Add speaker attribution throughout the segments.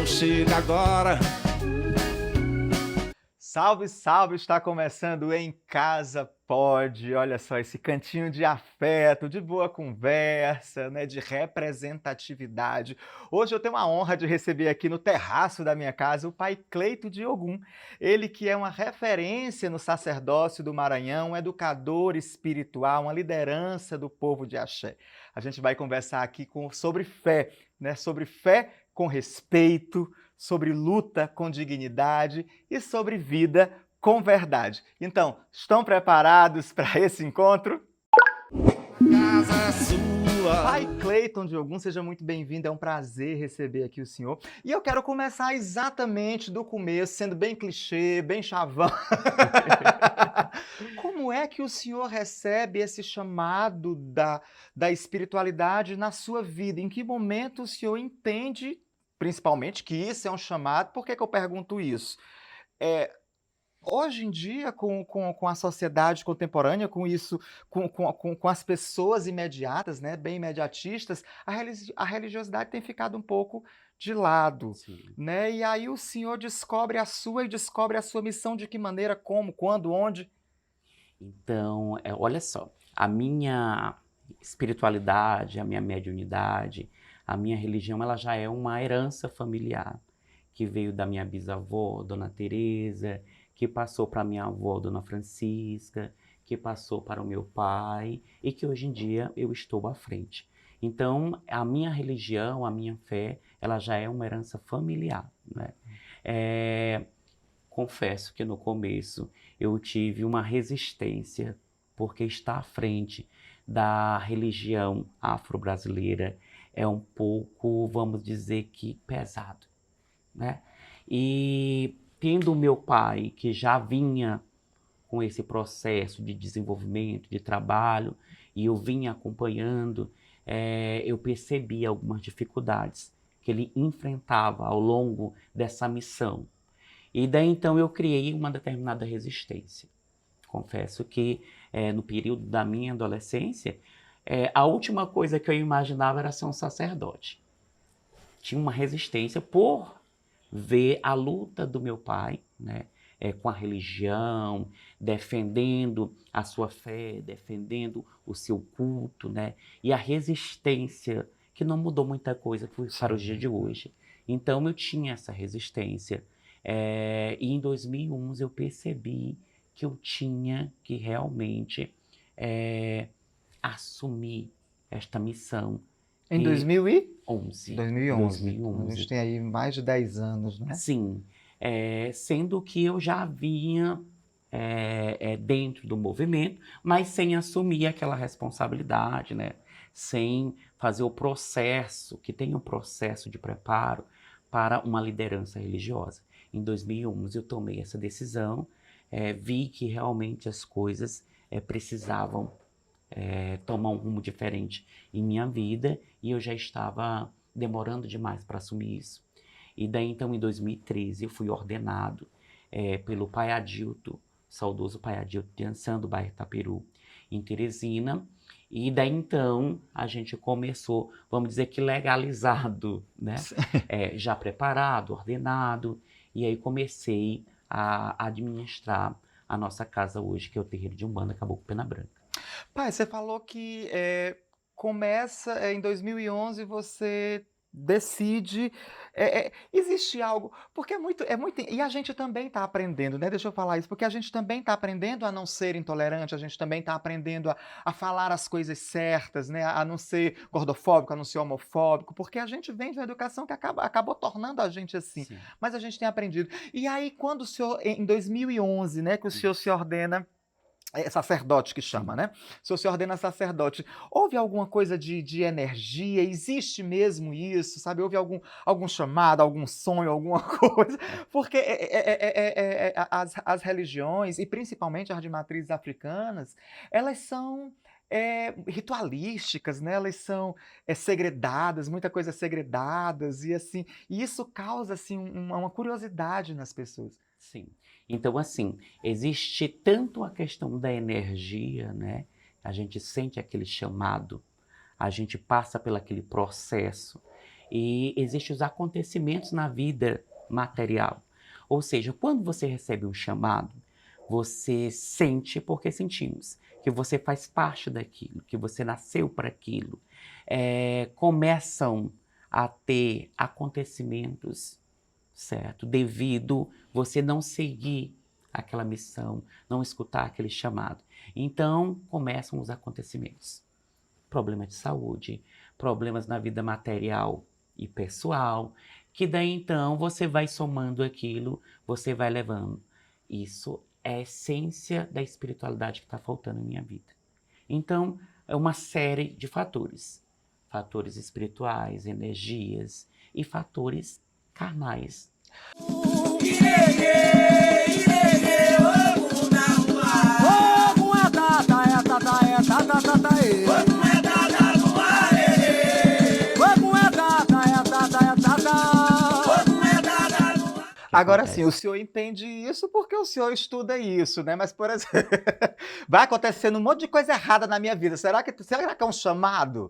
Speaker 1: Então chega agora.
Speaker 2: Salve, salve! Está começando Em Casa Pode. Olha só, esse cantinho de afeto, de boa conversa, né, de representatividade. Hoje eu tenho a honra de receber aqui no terraço da minha casa o pai Cleito de Ogum. Ele que é uma referência no sacerdócio do Maranhão, um educador espiritual, uma liderança do povo de Axé. A gente vai conversar aqui sobre fé, né, sobre fé com respeito, sobre luta com dignidade e sobre vida com verdade. Então, estão preparados para esse encontro?
Speaker 1: Casa sua.
Speaker 2: Pai Cleiton de Ogum, seja muito bem-vindo, é um prazer receber aqui o senhor. E eu quero começar exatamente do começo, sendo bem clichê, bem chavão. Como é que o senhor recebe esse chamado da espiritualidade na sua vida? Em que momento o senhor entende, principalmente, que isso é um chamado? Por que eu pergunto isso? Hoje em dia, com a sociedade contemporânea, com isso, com as pessoas imediatas, né, bem imediatistas, a religiosidade tem ficado um pouco de lado,
Speaker 3: Sim.
Speaker 2: né? E aí o senhor descobre a sua e descobre a sua missão de que maneira, como, quando, onde?
Speaker 3: Então, olha só, a minha espiritualidade, a minha mediunidade, a minha religião, ela já é uma herança familiar, que veio da minha bisavó, Dona Teresa, que passou para minha avó, Dona Francisca, que passou para o meu pai e que hoje em dia eu estou à frente. Então, a minha religião, a minha fé, ela já é uma herança familiar, né? Confesso que no começo eu tive uma resistência, porque estar à frente da religião afro-brasileira é um pouco, vamos dizer que, pesado, né? E tendo o meu pai, que já vinha com esse processo de desenvolvimento, de trabalho, e eu vinha acompanhando, eu percebi algumas dificuldades que ele enfrentava ao longo dessa missão. E daí então eu criei uma determinada resistência. Confesso que no período da minha adolescência, a última coisa que eu imaginava era ser um sacerdote. Tinha uma resistência por ver a luta do meu pai, né, com a religião, defendendo a sua fé, defendendo o seu culto, né, e a resistência, que não mudou muita coisa para o dia de hoje. Então eu tinha essa resistência. E em 2011 eu percebi que eu tinha que realmente assumir esta missão.
Speaker 2: Em
Speaker 3: 2011.
Speaker 2: 2011. A gente tem aí mais de 10 anos, né?
Speaker 3: Sim, sendo que eu já vinha dentro do movimento, mas sem assumir aquela responsabilidade, né? Sem fazer o processo, que tem um processo de preparo para uma liderança religiosa. Em 2011 eu tomei essa decisão, vi que realmente as coisas precisavam tomar um rumo diferente em minha vida e eu já estava demorando demais para assumir isso. E daí então em 2013 eu fui ordenado pelo Pai Adilto, saudoso Pai Adilto de Ançã, do bairro Itaperu, em Teresina. E daí então a gente começou, vamos dizer que legalizado, né? Já preparado, ordenado. E aí comecei a administrar a nossa casa hoje, que é o terreiro de Umbanda Caboclo Pena Branca.
Speaker 2: Pai, você falou que começa em 2011, você decide. Existe algo. Porque é muito. E a gente também está aprendendo, né? Deixa eu falar isso, porque a gente também está aprendendo a não ser intolerante, a gente também está aprendendo a falar as coisas certas, né? A não ser gordofóbico, a não ser homofóbico, porque a gente vem de uma educação que acabou tornando a gente assim.
Speaker 3: Sim.
Speaker 2: Mas a gente tem aprendido. E aí, quando o senhor, em 2011, né, que o senhor se ordena. Sacerdote que chama,
Speaker 3: Sim.
Speaker 2: né? Se você ordena sacerdote, houve alguma coisa de energia? Existe mesmo isso, sabe? Houve algum chamado, algum sonho, alguma coisa? Porque as religiões, e principalmente as de matrizes africanas, elas são ritualísticas, né? Elas são segredadas, muita coisa segredadas, e assim, e isso causa assim, uma curiosidade nas pessoas.
Speaker 3: Sim. Então, assim, existe tanto a questão da energia, né? A gente sente aquele chamado, a gente passa por aquele processo. E existem os acontecimentos na vida material. Ou seja, quando você recebe um chamado, você sente, porque sentimos, que você faz parte daquilo, que você nasceu para aquilo. Começam a ter acontecimentos, certo? Devido você não seguir aquela missão, não escutar aquele chamado. Então, começam os acontecimentos. Problemas de saúde, problemas na vida material e pessoal, que daí então você vai somando aquilo, você vai levando. Isso é a essência da espiritualidade que está faltando na minha vida. Então, é uma série de fatores. Fatores espirituais, energias e fatores carnais.
Speaker 2: Agora sim, o senhor entende isso porque o senhor estuda isso, né? Mas, por exemplo, vai acontecendo um monte de coisa errada na minha vida. Será que é um chamado?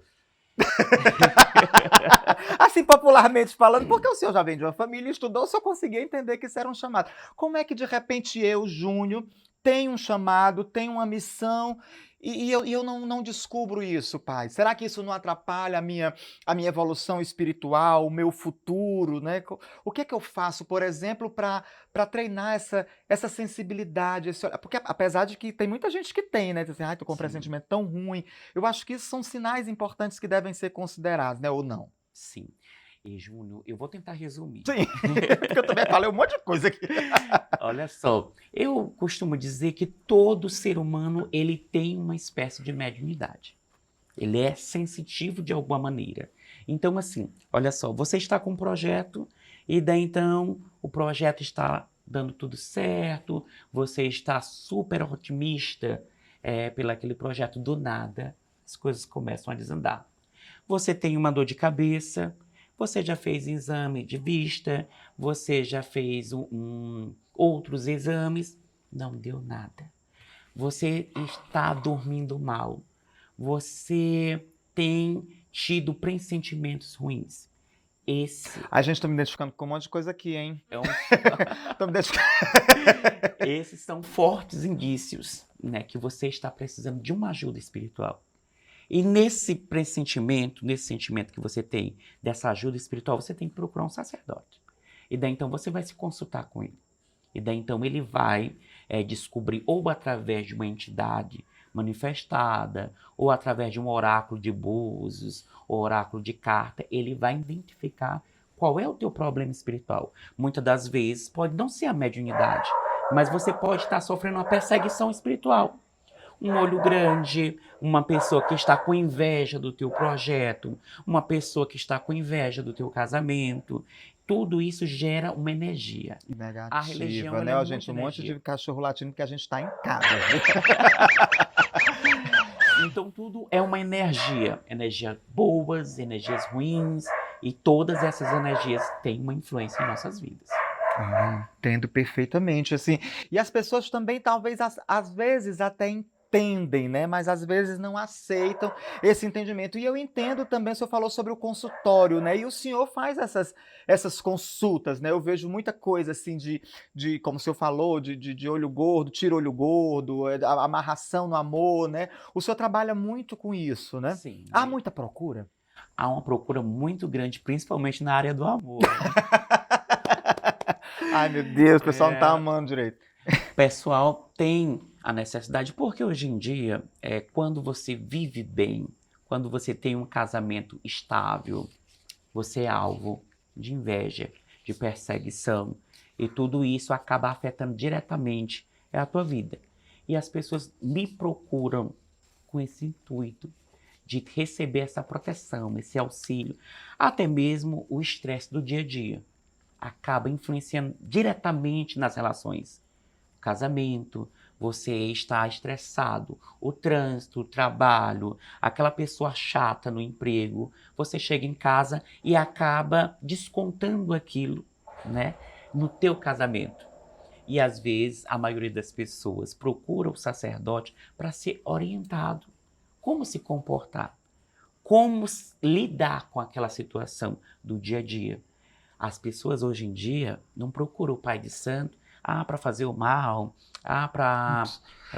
Speaker 2: Assim, popularmente falando, porque o senhor já vem de uma família, estudou, o senhor conseguia entender que isso era um chamado. Como é que, de repente, eu, Júnior, tenho um chamado, tenho uma missão, e eu não descubro isso, pai? Será que isso não atrapalha a minha evolução espiritual, o meu futuro, né? O que é que eu faço, por exemplo, para treinar essa sensibilidade, esse olhar? Porque apesar de que tem muita gente que tem, né? Diz assim, ai, tô com um
Speaker 3: Sim.
Speaker 2: pressentimento tão ruim. Eu acho que isso são sinais importantes que devem ser considerados, né? Ou não?
Speaker 3: Sim. E, Júnior, eu vou tentar resumir.
Speaker 2: Sim, porque eu também falei um monte de coisa aqui.
Speaker 3: Olha só, eu costumo dizer que todo ser humano ele tem uma espécie de mediunidade. Ele é sensitivo de alguma maneira. Então, assim, olha só, você está com um projeto e daí então o projeto está dando tudo certo, você está super otimista pelo aquele projeto, do nada as coisas começam a desandar. Você tem uma dor de cabeça, você já fez exame de vista, você já fez outros exames, não deu nada. Você está dormindo mal, você tem tido pressentimentos ruins.
Speaker 2: A gente tá me identificando com um monte de coisa aqui, hein? Tô me identificando.
Speaker 3: Esses são fortes indícios, né, que você está precisando de uma ajuda espiritual. E nesse pressentimento, nesse sentimento que você tem dessa ajuda espiritual, você tem que procurar um sacerdote. E daí então você vai se consultar com ele. E daí então ele vai descobrir, ou através de uma entidade manifestada, ou através de um oráculo de búzios, ou oráculo de carta, ele vai identificar qual é o teu problema espiritual. Muitas das vezes pode não ser a mediunidade, mas você pode estar sofrendo uma perseguição espiritual. Um olho grande, uma pessoa que está com inveja do teu projeto, uma pessoa que está com inveja do teu casamento. Tudo isso gera uma energia.
Speaker 2: Negativa,
Speaker 3: A religião,
Speaker 2: né?
Speaker 3: ela é
Speaker 2: Gente, um monte
Speaker 3: energia.
Speaker 2: de cachorro latindo porque a gente está em casa.
Speaker 3: Então tudo é uma energia. Energias boas, energias ruins, e todas essas energias têm uma influência em nossas vidas.
Speaker 2: Entendo perfeitamente, assim. E as pessoas também, talvez, às vezes até entendem, né? Mas às vezes não aceitam esse entendimento. E eu entendo também, o senhor falou sobre o consultório, né? E o senhor faz essas consultas, né? Eu vejo muita coisa, assim, como o senhor falou, de olho gordo, tira-olho gordo, amarração no amor, né? O senhor trabalha muito com isso, né?
Speaker 3: Sim.
Speaker 2: Há muita procura?
Speaker 3: Há uma procura muito grande, principalmente na área do amor.
Speaker 2: Ai, meu Deus, o pessoal não tá amando direito.
Speaker 3: O pessoal tem a necessidade, porque hoje em dia, quando você vive bem, quando você tem um casamento estável, você é alvo de inveja, de perseguição, e tudo isso acaba afetando diretamente a tua vida. E as pessoas me procuram com esse intuito de receber essa proteção, esse auxílio. Até mesmo o estresse do dia a dia acaba influenciando diretamente nas relações. O casamento, você está estressado, o trânsito, o trabalho, aquela pessoa chata no emprego, você chega em casa e acaba descontando aquilo, né, no teu casamento. E às vezes a maioria das pessoas procura o sacerdote para ser orientado. Como se comportar? como lidar com aquela situação do dia a dia. As pessoas hoje em dia não procuram o pai de santo para fazer o mal, para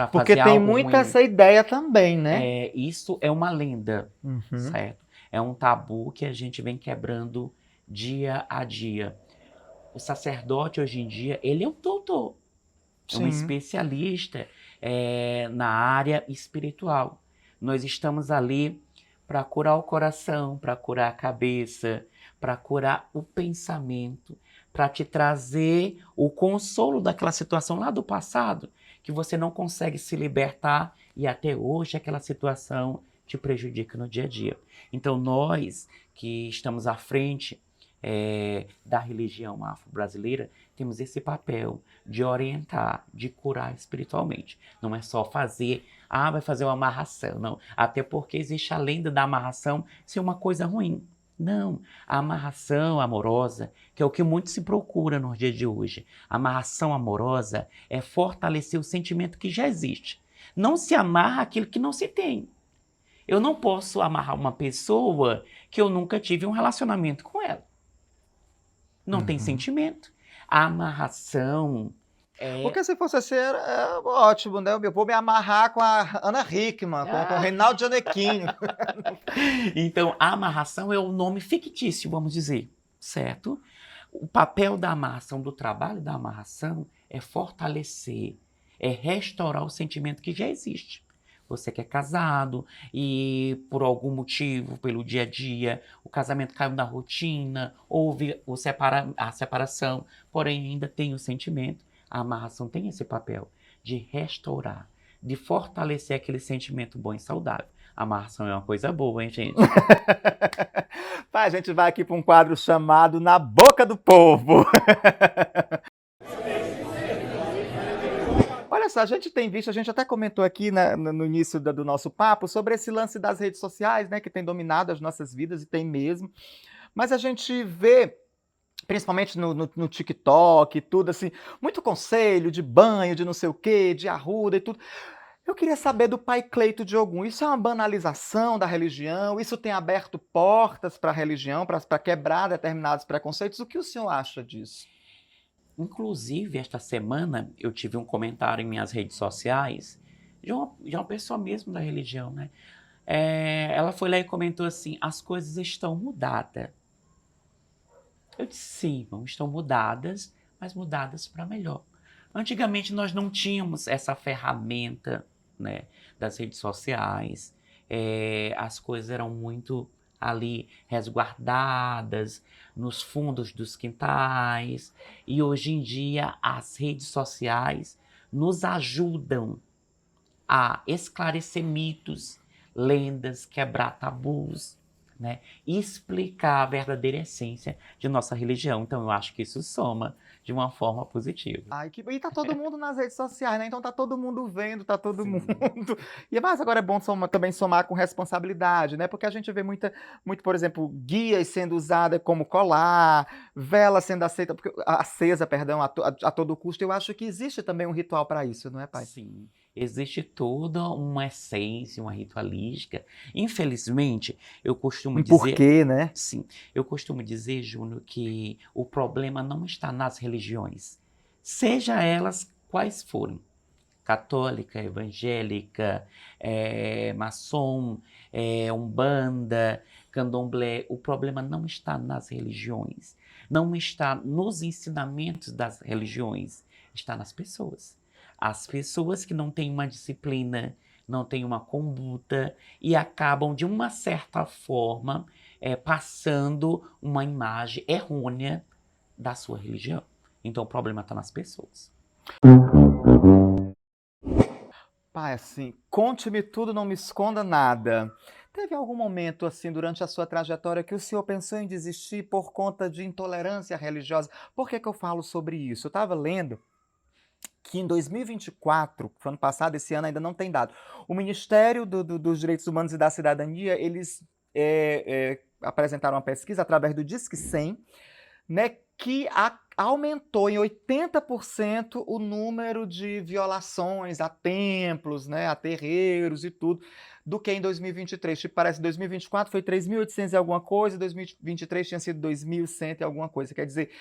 Speaker 2: Porque
Speaker 3: fazer
Speaker 2: tem
Speaker 3: algo
Speaker 2: muito
Speaker 3: ruim.
Speaker 2: essa ideia também, né?
Speaker 3: Isso é uma lenda,
Speaker 2: Uhum.
Speaker 3: certo? É um tabu que a gente vem quebrando dia a dia. O sacerdote hoje em dia, ele é um doutor, é um
Speaker 2: Sim.
Speaker 3: especialista na área espiritual. Nós estamos ali para curar o coração, para curar a cabeça, para curar o pensamento, para te trazer o consolo daquela situação lá do passado, que você não consegue se libertar e até hoje aquela situação te prejudica no dia a dia. Então nós que estamos à frente da religião afro-brasileira, temos esse papel de orientar, de curar espiritualmente. Não é só fazer, vai fazer uma amarração, não. Até porque existe a lenda da amarração ser uma coisa ruim. Não, a amarração amorosa, que é o que muito se procura nos dias de hoje, a amarração amorosa é fortalecer o sentimento que já existe. Não se amarra aquilo que não se tem. Eu não posso amarrar uma pessoa que eu nunca tive um relacionamento com ela. Não tem sentimento. A amarração
Speaker 2: Porque se fosse assim, era ótimo, né? Eu vou me amarrar com a Ana Hickman, com o Reinaldo Gianecchini.
Speaker 3: Então, a amarração é o nome fictício, vamos dizer, certo? O papel da amarração, do trabalho da amarração, é fortalecer, é restaurar o sentimento que já existe. Você que é casado e por algum motivo, pelo dia a dia, o casamento caiu na rotina, houve a separação, porém ainda tem o sentimento. A amarração tem esse papel de restaurar, de fortalecer aquele sentimento bom e saudável. A amarração é uma coisa boa, hein, gente?
Speaker 2: Pai, a gente vai aqui para um quadro chamado Na Boca do Povo. Olha só, a gente tem visto, a gente até comentou aqui no início do nosso papo sobre esse lance das redes sociais, né, que tem dominado as nossas vidas, e tem mesmo. Mas a gente vê, principalmente no TikTok e tudo assim, muito conselho de banho, de não sei o quê, de arruda e tudo. Eu queria saber do pai Cleito de Ogum, isso é uma banalização da religião? Isso tem aberto portas para a religião, para quebrar determinados preconceitos? O que o senhor acha disso?
Speaker 3: Inclusive, esta semana, eu tive um comentário em minhas redes sociais de uma pessoa mesmo da religião, né? Ela foi lá e comentou assim, as coisas estão mudadas. Eu disse, sim, irmão, estão mudadas, mas mudadas para melhor. Antigamente nós não tínhamos essa ferramenta, né, das redes sociais, as coisas eram muito ali resguardadas nos fundos dos quintais, e hoje em dia as redes sociais nos ajudam a esclarecer mitos, lendas, quebrar tabus, né? E explicar a verdadeira essência de nossa religião. Então eu acho que isso soma de uma forma positiva.
Speaker 2: Ai, e tá todo mundo nas redes sociais, né? Então tá todo mundo vendo, tá todo
Speaker 3: Sim.
Speaker 2: mundo. Mas agora é bom também somar com responsabilidade, né? Porque a gente vê muito, por exemplo, guias sendo usadas como colar, vela sendo acesa, perdão, a todo custo. Eu acho que existe também um ritual para isso, não é, pai?
Speaker 3: Sim, existe toda uma essência, uma ritualística. Infelizmente, eu costumo dizer...
Speaker 2: Porquê, né?
Speaker 3: Sim, eu costumo dizer, Júnior, que o problema não está nas religiões, seja elas quais forem. Católica, evangélica, maçom, umbanda, candomblé. O problema não está nas religiões, não está nos ensinamentos das religiões, está nas pessoas. As pessoas que não têm uma disciplina, não têm uma conduta e acabam, de uma certa forma, passando uma imagem errônea da sua religião. Então o problema está nas pessoas.
Speaker 2: Pai, assim, conte-me tudo, não me esconda nada. Teve algum momento, assim, durante a sua trajetória que o senhor pensou em desistir por conta de intolerância religiosa? Por que eu falo sobre isso? Eu estava lendo que em 2024, foi ano passado, esse ano ainda não tem dado, o Ministério dos Direitos Humanos e da Cidadania, eles apresentaram uma pesquisa através do Disque 100, né, que aumentou em 80% o número de violações a templos, né, a terreiros e tudo, do que em 2023. Tipo, parece que 2024 foi 3.800 e alguma coisa, 2023 tinha sido 2.100 e alguma coisa. Quer dizer,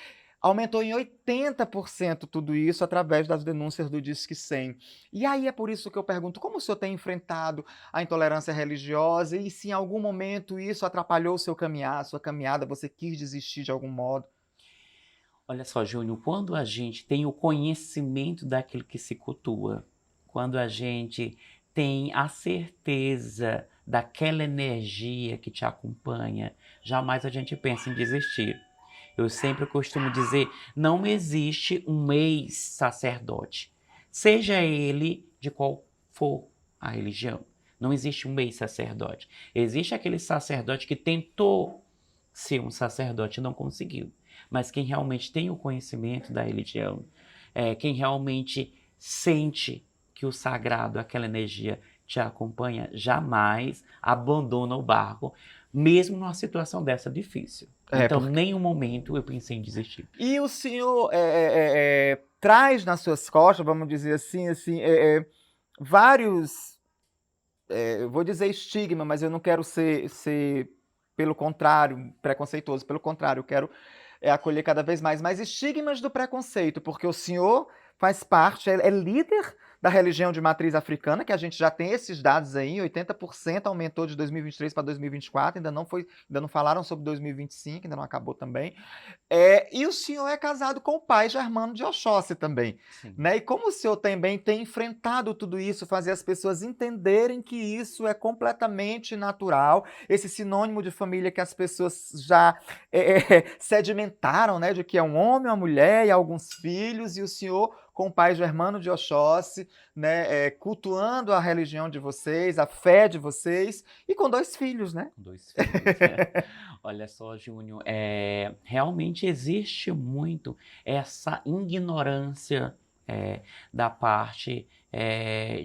Speaker 2: aumentou em 80% tudo isso através das denúncias do Disque 100. E aí é por isso que eu pergunto, como o senhor tem enfrentado a intolerância religiosa e se em algum momento isso atrapalhou o seu caminhar, a sua caminhada, você quis desistir de algum modo?
Speaker 3: Olha só, Júnior, quando a gente tem o conhecimento daquilo que se cultua, quando a gente tem a certeza daquela energia que te acompanha, jamais a gente pensa em desistir. Eu sempre costumo dizer, não existe um ex-sacerdote, seja ele de qual for a religião. Não existe um ex-sacerdote. Existe aquele sacerdote que tentou ser um sacerdote e não conseguiu. Mas quem realmente tem o conhecimento da religião, quem realmente sente que o sagrado, aquela energia te acompanha, jamais abandona o barco, mesmo numa situação dessa difícil. Então, nenhum momento eu pensei em desistir.
Speaker 2: E o senhor traz nas suas costas, vamos dizer assim, vários, eu vou dizer estigma, mas eu não quero ser, pelo contrário, preconceituoso. Pelo contrário, eu quero acolher cada vez mais estigmas do preconceito, porque o senhor faz parte, é líder da religião de matriz africana, que a gente já tem esses dados aí, 80% aumentou de 2023 para 2024, ainda não falaram sobre 2025, ainda não acabou também. E o senhor é casado com o pai Germano de Oxóssi também, né? E como o senhor também tem enfrentado tudo isso, fazer as pessoas entenderem que isso é completamente natural, esse sinônimo de família que as pessoas já sedimentaram, né? De que é um homem, uma mulher e alguns filhos, e o senhor com o pai Germano de Oxóssi, né, cultuando a religião de vocês, a fé de vocês, e com 2 filhos, né?
Speaker 3: Com 2 filhos. Olha só, Júnior, realmente existe muito essa ignorância da parte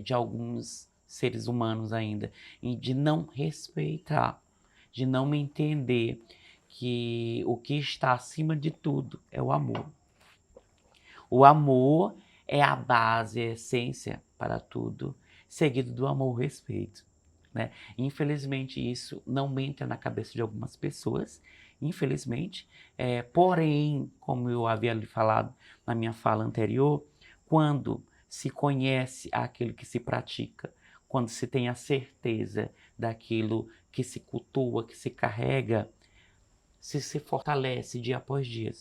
Speaker 3: de alguns seres humanos ainda, e de não respeitar, de não entender que o que está acima de tudo é o amor. O amor é a base, a essência para tudo, seguido do amor, o respeito, né? Infelizmente, isso não entra na cabeça de algumas pessoas, infelizmente. Porém, como eu havia lhe falado na minha fala anterior, quando se conhece aquilo que se pratica, quando se tem a certeza daquilo que se cultua, que se carrega, se fortalece dia após dia.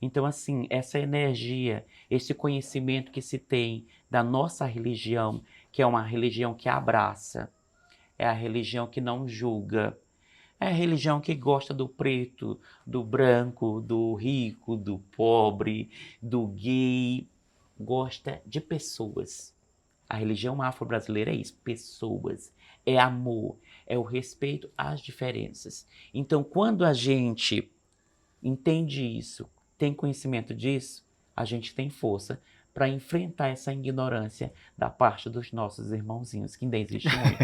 Speaker 3: Então, assim, essa energia, esse conhecimento que se tem da nossa religião, que é uma religião que abraça, é a religião que não julga, é a religião que gosta do preto, do branco, do rico, do pobre, do gay, gosta de pessoas. A religião afro-brasileira é isso, pessoas, é amor, é o respeito às diferenças. Então, quando a gente entende isso, tem conhecimento disso, a gente tem força para enfrentar essa ignorância da parte dos nossos irmãozinhos, que ainda existe muito.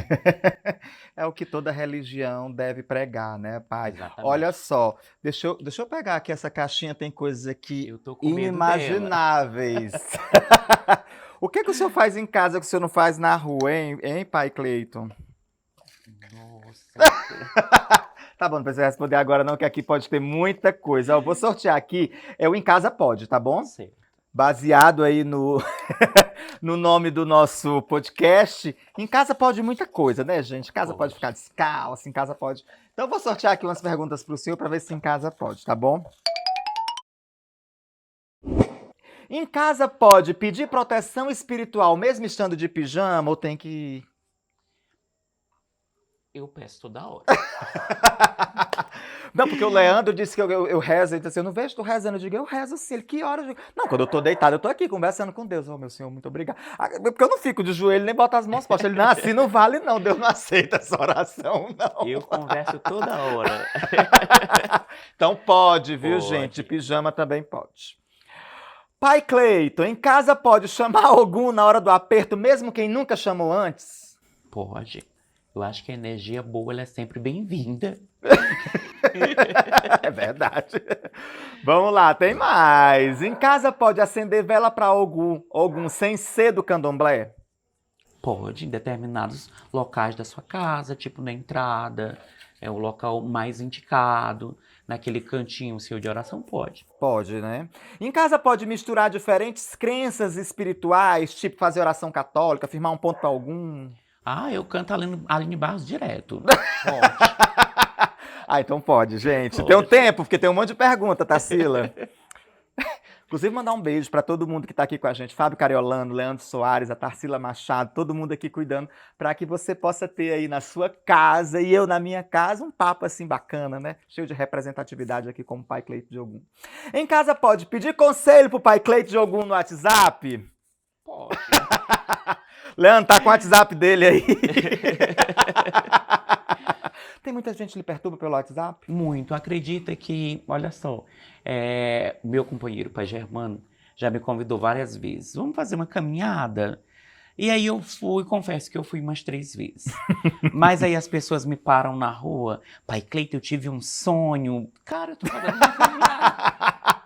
Speaker 2: É o que toda religião deve pregar, né, pai?
Speaker 3: Exatamente.
Speaker 2: Olha só, deixa eu pegar aqui essa caixinha, tem coisas aqui
Speaker 3: Eu tô com medo
Speaker 2: inimagináveis. O que o senhor faz em casa que o senhor não faz na rua, hein, pai Cleiton?
Speaker 3: Nossa.
Speaker 2: Tá bom, não precisa responder agora não, que aqui pode ter muita coisa. Eu vou sortear aqui, o Em Casa Pode, tá bom?
Speaker 3: Certo.
Speaker 2: Baseado aí no nome do nosso podcast. Em casa pode muita coisa, né, gente? Em casa pode ficar descalço, em casa pode... Então eu vou sortear aqui umas perguntas pro senhor para ver se em casa pode, tá bom? Em casa pode pedir proteção espiritual mesmo estando de pijama ou tem que...
Speaker 3: Eu peço toda hora.
Speaker 2: Não, porque o Leandro disse que eu rezo, ele disse assim, eu não vejo tu rezando, eu digo, eu rezo assim, ele, que horas? Não, quando eu tô deitado, eu tô aqui conversando com Deus, meu Senhor, muito obrigado. Porque eu não fico de joelho nem boto as mãos postas, ele, não, assim não vale não, Deus não aceita essa oração, não.
Speaker 3: Eu converso toda hora.
Speaker 2: Então pode, viu,
Speaker 3: Pode.
Speaker 2: gente, pijama também pode. Pai Cleiton, em casa pode chamar algum na hora do aperto, mesmo quem nunca chamou antes?
Speaker 3: Pode. Eu acho que a energia boa ela é sempre bem-vinda.
Speaker 2: É verdade. Vamos lá, tem mais. Em casa pode acender vela para algum sem ser do candomblé?
Speaker 3: Pode, em determinados locais da sua casa, tipo na entrada, é o local mais indicado, naquele cantinho seu de oração, pode.
Speaker 2: Pode, né? Em casa pode misturar diferentes crenças espirituais, tipo fazer oração católica, firmar um ponto para algum?
Speaker 3: Ah, eu canto Aline Barros direto. Pode.
Speaker 2: Ah, então pode, gente.
Speaker 3: Pode.
Speaker 2: Tem um tempo, porque tem um monte de pergunta, Tarsila. Inclusive, mandar um beijo para todo mundo que está aqui com a gente. Fábio Cariolano, Leandro Soares, a Tarsila Machado, todo mundo aqui cuidando, para que você possa ter aí na sua casa e eu na minha casa um papo assim bacana, né? Cheio de representatividade aqui como Pai Cleito de Ogum. Em casa pode pedir conselho pro Pai Cleito de Ogum no WhatsApp?
Speaker 3: Pode.
Speaker 2: Leandro, tá com o WhatsApp dele aí. Tem muita gente que lhe perturba pelo WhatsApp?
Speaker 3: Muito. Acredita que, olha só, meu companheiro, Pai Germano, já me convidou várias vezes. Vamos fazer uma caminhada? E aí eu fui, confesso que eu fui umas 3 vezes. Mas aí as pessoas me param na rua. Pai Cleito, eu tive um sonho. Cara, eu tô fazendo uma caminhada.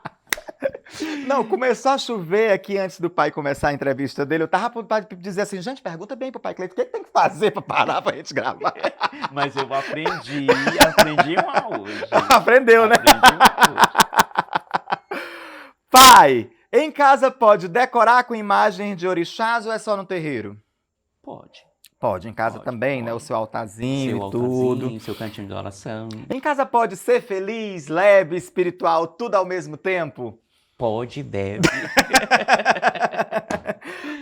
Speaker 2: Não, começou a chover aqui antes do pai começar a entrevista dele. Eu tava para dizer assim, gente, pergunta bem pro Pai Cleito, o que tem que fazer para parar pra gente gravar?
Speaker 3: Mas eu aprendi uma hoje.
Speaker 2: Aprendeu, né?
Speaker 3: Aprendi uma hoje.
Speaker 2: Pai, em casa pode decorar com imagens de orixás ou é só no terreiro?
Speaker 3: Pode.
Speaker 2: Pode, em casa
Speaker 3: Pode,
Speaker 2: também, né? O
Speaker 3: pode.
Speaker 2: seu altarzinho
Speaker 3: Seu
Speaker 2: e tudo.
Speaker 3: altarzinho, seu cantinho de oração.
Speaker 2: Em casa pode ser feliz, leve, espiritual, tudo ao mesmo tempo?
Speaker 3: Pode e deve.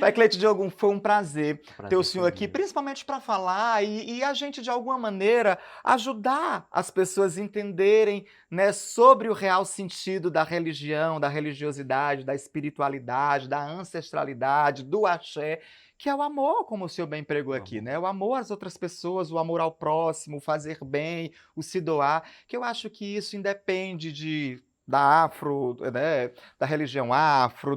Speaker 2: Pai Cleito de Ogum, foi um prazer ter o senhor
Speaker 3: foi
Speaker 2: aqui,
Speaker 3: meu.
Speaker 2: principalmente para falar e a gente, de alguma maneira, ajudar as pessoas a entenderem, né, sobre o real sentido da religião, da religiosidade, da espiritualidade, da ancestralidade, do axé, que é o amor, como o senhor bem pregou aqui, né? O amor às outras pessoas, o amor ao próximo, o fazer bem, o se doar, que eu acho que isso independe da afro, né, da religião afro,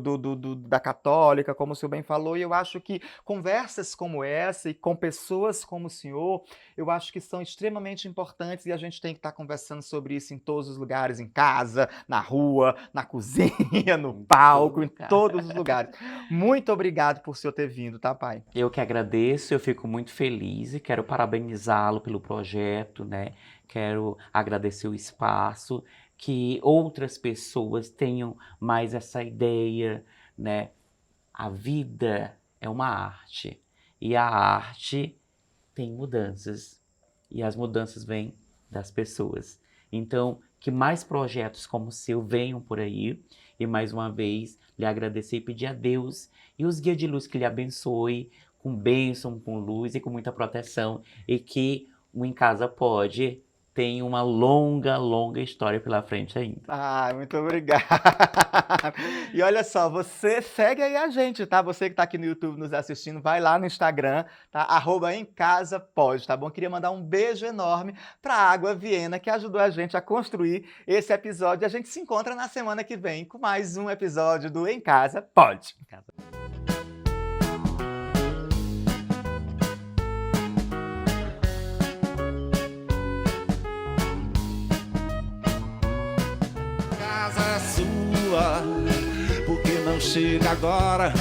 Speaker 2: da católica, como o senhor bem falou, e eu acho que conversas como essa e com pessoas como o senhor, eu acho que são extremamente importantes e a gente tem que estar conversando sobre isso em todos os lugares, em casa, na rua, na cozinha, no palco, em todos os lugares. Muito obrigado por o senhor ter vindo, tá, pai?
Speaker 3: Eu que agradeço, eu fico muito feliz e quero parabenizá-lo pelo projeto, né? Quero agradecer o espaço, que outras pessoas tenham mais essa ideia, né? A vida é uma arte e a arte tem mudanças e as mudanças vêm das pessoas. Então, que mais projetos como o seu venham por aí e mais uma vez lhe agradecer e pedir a Deus e os guias de luz que lhe abençoe com bênção, com luz e com muita proteção e que o Em Casa Pode tem uma longa, longa história pela frente ainda.
Speaker 2: Ah, muito obrigado. E olha só, você segue aí a gente, tá? Você que tá aqui no YouTube nos assistindo, vai lá no Instagram, tá? @emcasapode, tá bom? Queria mandar um beijo enorme pra Água Viena, que ajudou a gente a construir esse episódio. A gente se encontra na semana que vem com mais um episódio do Em Casa Pode.
Speaker 1: Casa é sua, porque não chega agora.